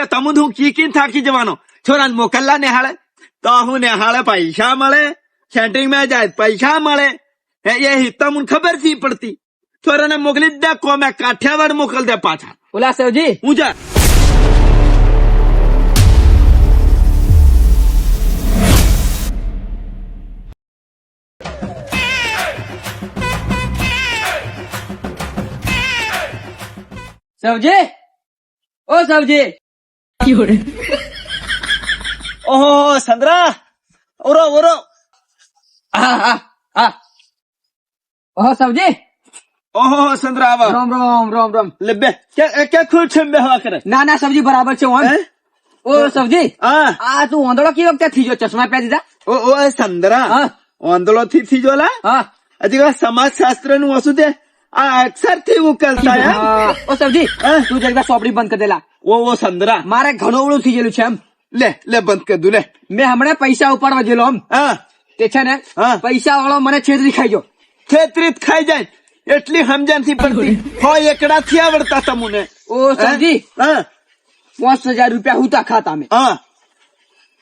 તમું હું કી થાકી જવાનો છોરા મોકલલા નેહાળે તો હું નેહાળે પૈસા મળે સેન્ટિંગ માં જાય પૈસા મળે એ હિતા મને ખબર થી પડતી છોરાને મોકલી જ દે કોમે કાઠિયાવાડ મોકલ દે પાછા ઓલા સવજી હું જા સવજી ઓ સવજી ઓહો સંદ્રા ઓરો ઓરો હા ઓહો સવજી ઓહો સંદ્રા આવા રામ રામ રામ રામ લે બે કે ખુશ છે બે હવા કરે ના ના સવજી બરાબર છે ઓન ઓ સવજી હા આ તું ઓંધળો કેવી વખતે થઈ ગયો ચશ્મા પહેરી દીધા ઓ સંદ્રા હા ઓંધળો થી જોલા હા હજી સમાજ શાસ્ત્ર નું વસ્તુ છે આ અક્ષર થી ઉકેલતા એમ ઓ સવજી તું જગદા સોપડી બંધ કરી દેલા ઓ સંદ્રા મારે ઘણું ઓળું થઈ ગયેલું છે એમ લે બંધ કરી દઉં લે મેં હમણાં પૈસા ઉપાડવા ગયેલો એમ હા તે છે ને હા. પૈસા વાળો મને છેતરી ખાઈ ગયો છેતરીત ખાઈ જાય એટલી સમજણ થી પડતી હોય એકડા થી આવડતા તમને ઓ સવજી હા 5000 રૂપિયા હુતા ખાતા મેં હા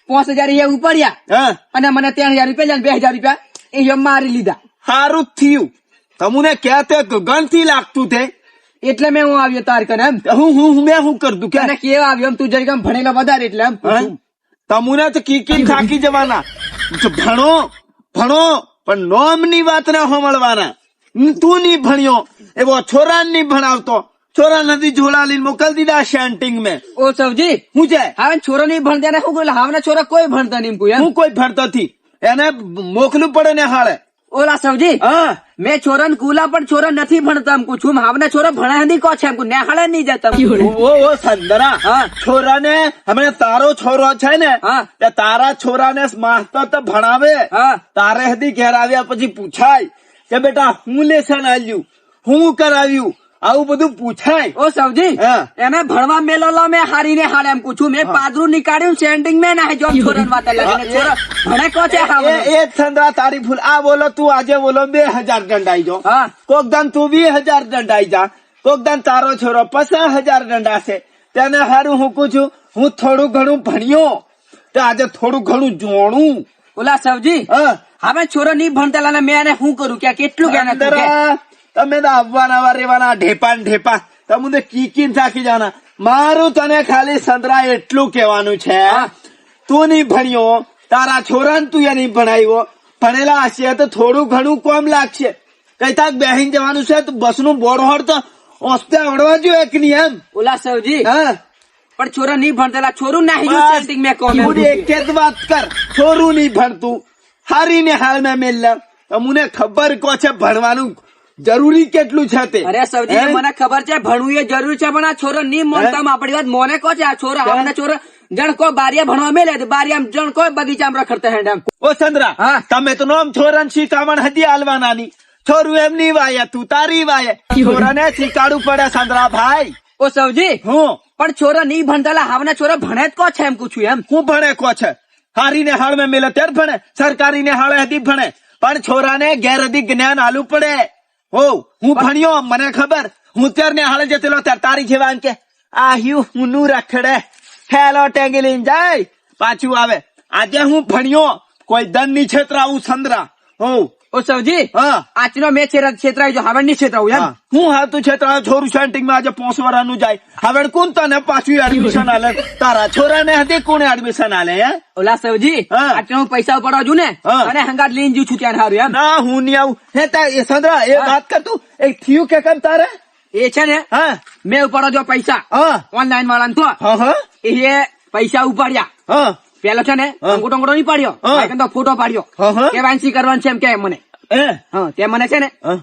5000 એ ઉપાડ્યા હા અને મને 3000 રૂપિયા 2000 રૂપિયા એ મારી લીધા સારું થયું તમને ક્યાં તે ગગન થી લાગતું તે એટલે મેં હું આવ્યો તાર કને એમ મેં હું કરતું કે અને કેવા આવ્યો એમ તું જરી આમ ભણેલો વધારે એટલે એમ પૂછું. તમુને તો કી થાકી જવાના ભણો પણ નોમ ની વાત ના સાંભળવાના તું નહીં ભણ્યો એવો છોરા નહીં ભણાવતો છોરા નદી ઝોલા લઈને મોકલ દીધા શેન્ટિંગ મેં ઓ સવજી હું છે હવે છોરો નહીં ભણતા ને શું કહ્યું હાવના છોરા કોઈ ભણતા નહીં કોઈ એમ હું કોઈ ભણતો થી એને મોકલું પડે ને હાળે ઓલા સવજી હા મેં છોરા ને કુલા પણ છોરા નથી ભણતા એમ પૂછું હાવના છોરા ભણાય નહીં કો છે એમ નેહાળે નહીં જતા ઓ સંદરા હા. છોરાને હમણાં તારો છોરો છે ને હા. તે તારા છોરાને માસ્તર તો ભણાવે હા. તારે હદી ઘેર આવ્યા પછી પૂછાય કે બેટા હું લેસન આલ્યું હું કરાવ્યું આવું બધું પૂછાય ઓ સવજી હા. એને ભણવા મેલો મેં હારી ને હારે એમ પૂછું મેં પાદરું નીકાળ્યું સેન્ટિંગ મેં ના જો છોરા વાત લાગે છોરા ભણે કો છે હાવનો એ સંદરા તારી ભૂલ આ બોલો તું આજે બોલો 2000 દંડાઈ જો હા કોક દાન તું 20000 દંડાઈ જા કોક દાન તારો છોરો 50000 દંડાશે તેને હારું હું પૂછું હું થોડું ઘણું ભણ્યો તો આજે થોડું ઘણું જોણું ઓલા સવજી હા હવે છોરો નહીં ભણતા મેં એને શું કરું કે કેટલું કે સંદરા, તમે તો આવવાના રેવાના ઢેપા તમને કી થાકી જવાના મારું તને ખાલી સંદરા એટલું કેવાનું છે હા. તું નહીં ભણ્યો તારા છોરાને તું એ નહીં ભણાવ્યો ભણેલા હશે તો થોડું ઘણું કોમ લાગશે કઈ તાક બેહીન જવાનું છે તો બસ નું બોર્ડ હોડ તો ઓસ્તે આવડવા જોઈએ એક નહીં એમ ઓલા સવજી હા પણ છોરા નહીં ભણતા છોરું ના સેન્ટિંગ મેં કહું તું એક જ વાત કર છોરું નહીં ભણતું હારીને હાલ મેં મેલ્લા તમને ખબર કો છે ભણવાનું જરૂરી કેટલું છે તે અરે સવજી હે? મને ખબર છે ભણવું એ જરૂરી છે પણ આ છોરો નહીં માનતા આપણી વાત મોને કો છે આ છોરા હે? આવના છોરા જણ કોઈ બારિયા ભણવા મેલે બારિયા જણ કોઈ બગીચામાં રખડતા હેડ એમ ઓ સંદ્રા હા. તમે તો નોમ છોરાને શીખામણ હદી હાલવાનાની છોરું એમ નહીં વાય તું તારી વાય છોરાને શીખાડવું પડે સંદ્રા ભાઈ ઓ સવજી હું પણ છોરા નહીં ભણતા હાવના છોરા ભણે જ કો છે એમ પૂછ્યું એમ હું ભણે કો છે હારીને હાળ મેં મેલે ત્યારે ભણે સરકારી ને હાળે હદી ભણે પણ છોરાને ગેરહદી જ્ઞાન આલું પડે હો હું ભણ્યો મને ખબર હું ત્યારે ને હાળે જતેલો ત્યારે તારી જેવા એમ કે આ હ્યુ હું નું રખડે હેલો ટેંગી લઈને જાય પાછું આવે આજે હું ભણ્યો કોઈ દન ની છેતરાવું સંદ્રા હો ઓ સવજી હા આજનો મેં છેતરાઈ જો હવે નહીં છેતરાવું એમ હા. હું હાતું છેતરાવ છોરું સેન્ટિંગ માં આજે 5 વર્ષનું જાય હવે કોણ તને પાછું એડમિશન આલે તારા છોરાને હતી કોણે એડમિશન આલે હે ઓલા સવજી હા. આજનો હું પૈસા ઉપાડવા જુ ને હા. અને હંગાત લઈને જુ છું ત્યાં હારું એમ ના હું નહીં આવું હે તા એ સંદ્રા એ હા. વાત કર તું એક થયું કે કેમ તારે એ છે ને હા મેં ઉપાડવા જો પૈસા હા ઓનલાઈન વાળા તો હા હા એ પૈસા ઉપાડ્યા હા પેલો છે ને હા. અંગૂઠો નહીં પાડ્યો હા. બાકી તો ફોટો પાડ્યો હા, હા. કે વાંચી કરવાનું છે એમ કે મને એ હા તે મને છે ને હા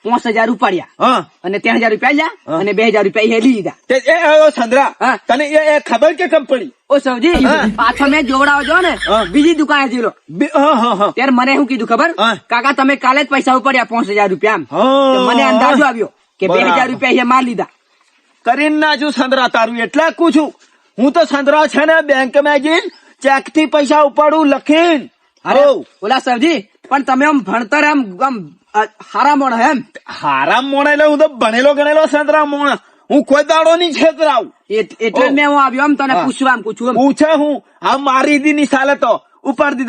5000 ઉપાડ્યા હા અને 3000 રૂપિયા હા. આલ્યા અને 2000 રૂપિયા એ લીધા તે એ ઓ સંદ્રા હા. તને એ ખબર કે કેમ પડી ઓ સવજી હા. પાછો મેં જોવડાવ જો ને હા. બીજી દુકાને જીલો હા હા હા ત્યારે મને શું કીધું ખબર હા. કાકા તમે કાલે જ પૈસા ઉપાડ્યા 5000 રૂપિયા આમ હા. તો મને અંદાજો આવ્યો કે બરાબર. 2000 રૂપિયા એ માર લીધા કરીને નાજુ સંદ્રા તારું એટલે કું છું હું તો સંદ્રા છે ને બેંક માં જઈને ચેક થી પૈસા ઉપાડું લખીને અરે હો. ઓલા સવજી પણ તમે આમ ભણતર આમ હારા મોણ એમ હારામ મોણ એટલે હું તો ભણેલો ગણેલો સંતરા મોણ હું કોઈ દાડો નહીં છેતરાવું. એટલે જ મેં હું આવ્યો એમ તને પૂછવા એમ પૂછું એમ. પૂછે હું આ મારી દી ની સાલે તો ઉપાડી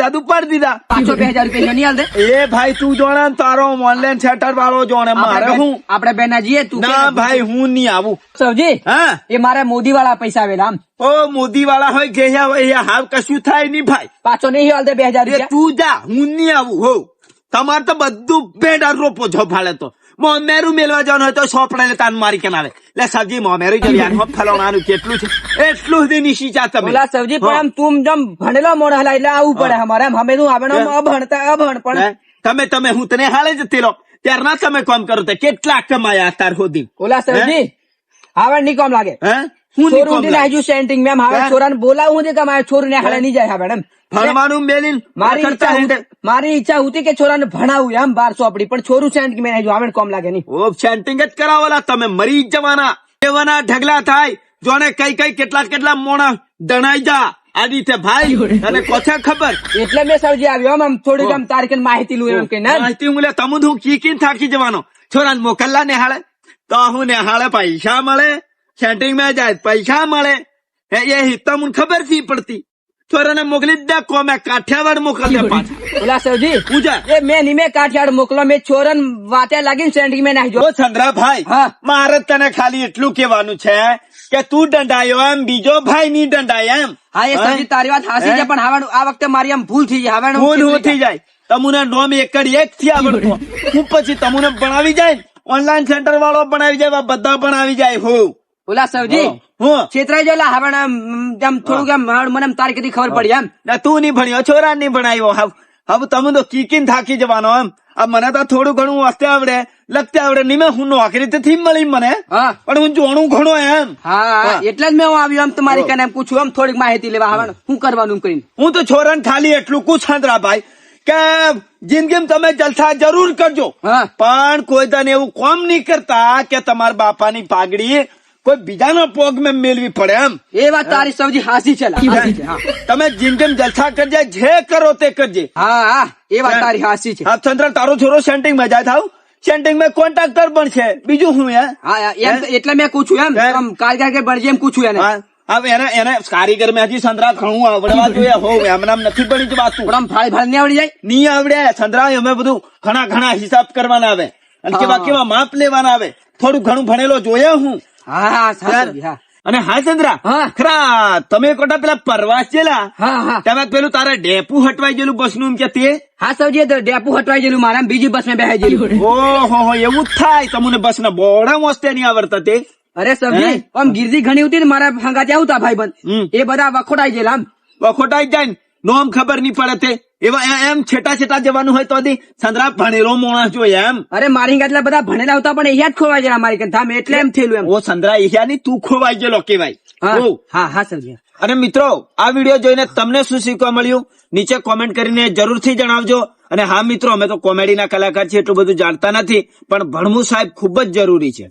દીધા. પાછો 2000 રૂપિયા નહીં હાલ દે. એ ભાઈ તું જોણે ને તારો ઓનલાઈન સેટર વાળો જોણે મારે હું આપણે બેના જઈએ તું ના ભાઈ હું નહીં આવું. સૌજી હા એ મારે મોદી વાળા પૈસા આવેલા આમ ઓ મોદી વાળા હોય ગયા હોય હાવ કશું થાય નહીં ભાઈ. પાછો નહીં હાલ દે 2000 એ રૂપિયા. તું જા હું નહીં આવું હો. તમારે તો બધું ભેડા રોપો છો ફાળે તો મોમેરું મેળવા જવાનું હોય તો સોપડે તાન મારી કે નાલે લે સબ્જી મોમેરું જ યાર ફલાવવાનું કેટલું છે એટલું સુધી નિશી તમે ઓલા સૌજી પણ આમ તું જમ ભણેલો મોણ હલા એટલે આવું પડે અમારે એમ અમે તું આવે અભણ પણ તમે હું તને હાલે જ તેલો ત્યારના તમે કામ કરો તે કેટલા કમાયા તાર સુધી ઓલા સૌજી હવે નહીં કામ લાગે હે હું નહીં છોરું કામ લાગે? નાખ્યું સેન્ટિંગ મેમ હવે હે? છોરાને બોલાવું છે કે મારે છોરું ને હાલે નહીં જાય હવે એમ ભણવાનું મેલીન મારી ઈચ્છા હતી કે છોરાને ભણાવું એમ 1200 આપડી પણ છોરું સેન્ટિંગ મેં નાખ્યું હવે કામ લાગે નહીં ઓ સેન્ટિંગ જ કરાવેલા તમે મરી જ જવાના એવાના ઢગલા થાય જોને કઈ કેટલા મોણા દણાઈ જા આદિત્ય ભાઈ તને કોછા ખબર એટલે મેં સૌજી આવ્યો આમ થોડીક આમ તારીખ માહિતી લઉં એમ કે ના માહિતી હું લે તમું હું કીકીને થાકી જવાનો છોરાને મોકલલા ને હાલે તો હું ને હાલે પૈસા મળે સેન્ટિંગ માં જાય પૈસા મળે એ હિતા મને ખબર થી પડતી છોરાને મોકલી જ દે કોમે કાઠિયાવાડ મોકલ દે પાછા ઓલા સૌજી હું જા એ મેં નિમે કાઠિયાડ મોકલો મેં છોરન વાતે લાગીને સેન્ટિંગ મેં નાખ્યો જો ચંદ્રાભાઈ હા. મારે તને ખાલી એટલું કેવાનું છે કે તું દંડાયો એમ બીજો ભાઈ ની દંડાય એમ હા એ સૌજી તારી વાત હાસી છે પણ હવે આ વખતે મારી આમ ભૂલ થઈ જાય હવે ભૂલ હું થઈ જાય તમુને નોમ એકડ એક થી આવડતો હું પછી તમુને ભણાવી જાય ઓનલાઈન સેન્ટર વાળો ભણાવી જાય બધા ભણાવી જાય હું ઓલા સૌજી હું છેતરાઈ ગયેલા હવે આમ થોડુંક આમ મને આમ તારીખ થી ખબર પડી એમ ના તું નહીં ભણ્યો છોરા નહીં ભણાવ્યો હવે તમે તો કીકીને થાકી જવાનો એમ આ મને તો થોડું ઘણું વાંચતે આવડે લખતે આવડે નહીં મેં હું નોકરી તો થી મળી મને હા પણ હું જોણું ઘણો એમ હા એટલે જ મેં હું આવ્યો એમ તમારી કને એમ પૂછું એમ થોડીક માહિતી લેવા હવે શું કરવાનું એમ કરીને હું તો છોરાને ખાલી એટલું કુછાંદરા ભાઈ કે જિંદગીમાં તમે જલસા જરૂર કરજો હા પણ કોઈ તને એવું કોમ નહીં કરતા કે તમારા બાપાની પાઘડી કોઈ બીજાનો પોગ મેં મેળવી પડે એમ એ વાત તારી સૌજી હાસી છે લા, હાસી છે હા તમે જિંદગીમાં જલસા કરજે જે કરો તે કરજે હા એ વાત તારી હાસી છે હા ચંદ્ર તારો છોરો સેન્ટિંગ માં જાય થાવ સેન્ટિંગ માં કોન્ટ્રાક્ટર પણ છે બીજું હું હા એમ એટલે મેં પૂછ્યું એમ હે? આમ કારીગર કે બળજી એમ પૂછ્યું એને હવે એને કારીગર મેં હજી ચંદ્રા ઘણું આવડવા જોઈએ હોવ એમને આમ નથી બની જવાતું પણ આમ ફાળી ફાળી નહીં આવડી જાય નહીં આવડે ચંદ્રા અમે બધું ઘણા હિસાબ કરવાના આવે અને કેવા માપ લેવાના આવે થોડું ઘણું ભણેલો જોયા હું હા હા સૌજી, હા અને હા ચંદ્રા હા. ખરા તમે કોટા પેલા પરવાસ ગયેલા હા હા તમે પેલું તારે ડેપુ હટવાઈ ગયેલું બસ નું કે તે હા સૌજી તો ડેપુ હટવાઈ ગયેલું મારા બીજી બસ માં બેહાઈ ગયેલું ઓહો એવું જ થાય તમને બસ ના બોડા મોસ્તે નહીં આવડતા તે અરે સૌજી આમ ગીરદી ઘણી હતી ને મારા હંગાતે આવતા ભાઈ હમ. બંધ એ બધા વખોટાઈ ગયેલા આમ વખોટાઈ જાય ને નોમ ખબર નહીં પડે તે એવા એમ છેટા જવાનું હોય તો ચંદ્રા ભણેલો માણસ જોઈએ એમ અરે મારી હંગાતલા બધા ભણેલા હતા પણ અહીંયા જ ખોવાઈ ગયેલા મારી કન ધામ એટલે એમ થયેલું એમ ઓ ચંદ્રા અહીંયા ની તું ખોવાઈ ગયેલો કેવાય હા હોવ. હા હા સૌજી અને મિત્રો આ વિડીયો જોઈને તમને શું શીખવા મળ્યું નીચે કોમેન્ટ કરીને જરૂરથી જણાવજો અને હા મિત્રો અમે તો કોમેડીના કલાકાર છીએ એટલું બધું જાણતા નથી પણ ભણવું સાહેબ ખૂબ જ જરૂરી છે.